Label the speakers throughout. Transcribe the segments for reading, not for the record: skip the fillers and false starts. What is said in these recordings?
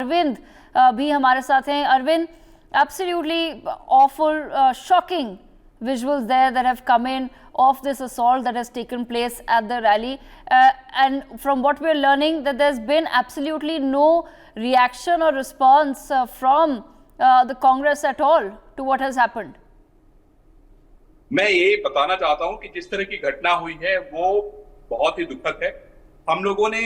Speaker 1: अरविंद भी हमारे साथ हैं। Arvind, absolutely awful, shocking visuals there that have come in of this assault that has taken place at the rally, and from what we're learning that there's been absolutely no reaction or response from the Congress at all to what has happened.
Speaker 2: मैं ये बताना चाहता हूं कि जिस तरह की घटना हुई है वो बहुत ही दुखद है। हम लोगों ने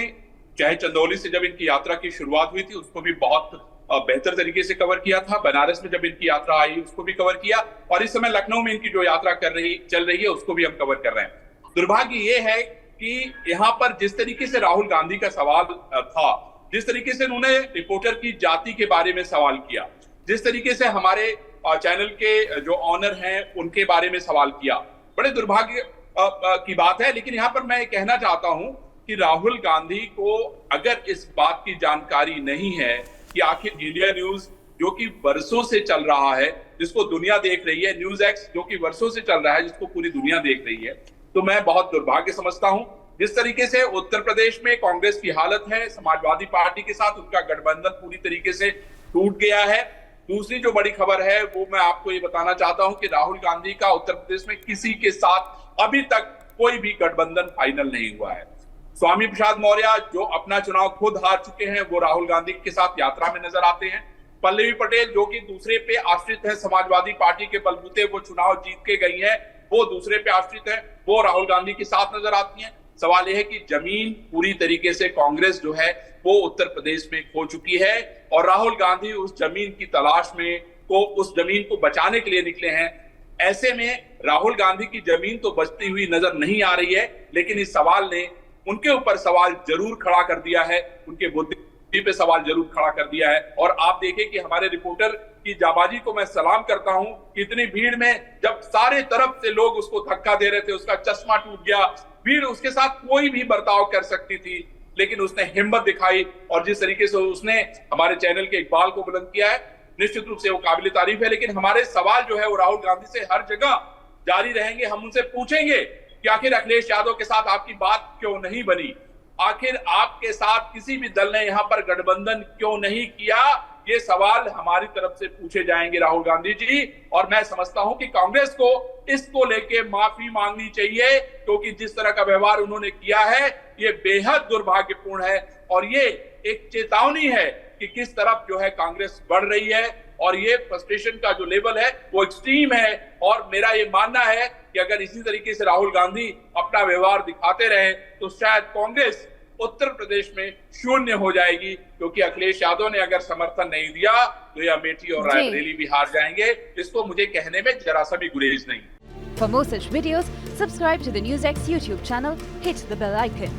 Speaker 2: चाहे चंदौली से जब इनकी यात्रा की शुरुआत हुई थी उसको भी बहुत बेहतर तरीके से कवर किया था, बनारस में जब इनकी यात्रा आई उसको भी कवर किया, और इस समय लखनऊ में इनकी जो यात्रा चल रही है उसको भी हम कवर कर रहे हैं। दुर्भाग्य ये है कि यहाँ पर जिस तरीके से राहुल गांधी का सवाल था, जिस तरीके से उन्होंने रिपोर्टर की जाति के बारे में सवाल किया, जिस तरीके से हमारे चैनल के जो ऑनर हैं उनके बारे में सवाल किया, बड़े दुर्भाग्य की बात है। लेकिन यहाँ पर मैं कहना चाहता हूं कि राहुल गांधी को अगर इस बात की जानकारी नहीं है कि आखिर इंडिया न्यूज जो कि वर्षों से चल रहा है, जिसको दुनिया देख रही है, न्यूज एक्स जो कि वर्षों से चल रहा है, जिसको पूरी दुनिया देख रही है, तो मैं बहुत दुर्भाग्य समझता हूं। जिस तरीके से उत्तर प्रदेश में कांग्रेस की हालत है, समाजवादी पार्टी के साथ उनका गठबंधन पूरी तरीके से टूट गया है। दूसरी जो बड़ी खबर है वो मैं आपको ये बताना चाहता हूं कि राहुल गांधी का उत्तर प्रदेश में किसी के साथ अभी तक कोई भी गठबंधन फाइनल नहीं हुआ है। स्वामी प्रसाद मौर्य जो अपना चुनाव खुद हार चुके हैं वो राहुल गांधी के साथ यात्रा में नजर आते हैं। पल्लवी पटेल जो कि दूसरे पे आश्रित है, समाजवादी पार्टी के बलबूते वो चुनाव जीत के गई है, वो दूसरे पे आश्रित है, वो राहुल गांधी के साथ नजर आती है। सवाल यह है कि जमीन पूरी तरीके से कांग्रेस जो है वो उत्तर प्रदेश में खो चुकी है और राहुल गांधी उस जमीन की तलाश में उस जमीन को बचाने के लिए निकले हैं। ऐसे में राहुल गांधी की जमीन तो बचती हुई नजर नहीं आ रही है, लेकिन इस सवाल ने उनके ऊपर सवाल जरूर खड़ा कर दिया है, उनके बुद्धि पे सवाल जरूर खड़ा कर दिया है। और आप देखें कि हमारे रिपोर्टर की जाबाजी को मैं सलाम करता हूं कि इतनी भीड़ में जब सारे तरफ से लोग उसको धक्का दे रहे थे, उसका चश्मा टूट गया, भीड़ उसके साथ कोई भी बर्ताव कर सकती थी, लेकिन उसने हिम्मत दिखाई और जिस तरीके से उसने हमारे चैनल के इकबाल को बुलंद किया है, निश्चित रूप से वो काबिल तारीफ है। लेकिन हमारे सवाल जो है वो राहुल गांधी से हर जगह जारी रहेंगे। हम उनसे पूछेंगे कि आखिर अखिलेश यादव के साथ आपकी बात क्यों नहीं बनी, आखिर आपके साथ किसी भी दल ने यहाँ पर गठबंधन क्यों नहीं किया, ये सवाल हमारी तरफ से पूछे जाएंगे राहुल गांधी जी। और मैं समझता हूं कि कांग्रेस को इसको लेके माफी मांगनी चाहिए, क्योंकि जिस तरह का व्यवहार उन्होंने किया है ये बेहद दुर्भाग्यपूर्ण है और ये एक चेतावनी है कि किस तरफ जो है कांग्रेस बढ़ रही है और ये फ्रस्ट्रेशन का जो लेवल है वो एक्सट्रीम है। और मेरा ये मानना है कि अगर इसी तरीके से राहुल गांधी अपना व्यवहार दिखाते रहे तो शायद कांग्रेस उत्तर प्रदेश में शून्य हो जाएगी, क्योंकि अखिलेश यादव ने अगर समर्थन नहीं दिया तो ये अमेठी और रायबरेली भी हार जाएंगे। इसको मुझे कहने में जरा सा भी गुरेज नहीं।
Speaker 3: For more such videos, subscribe to the NewsX YouTube channel, hit the bell icon.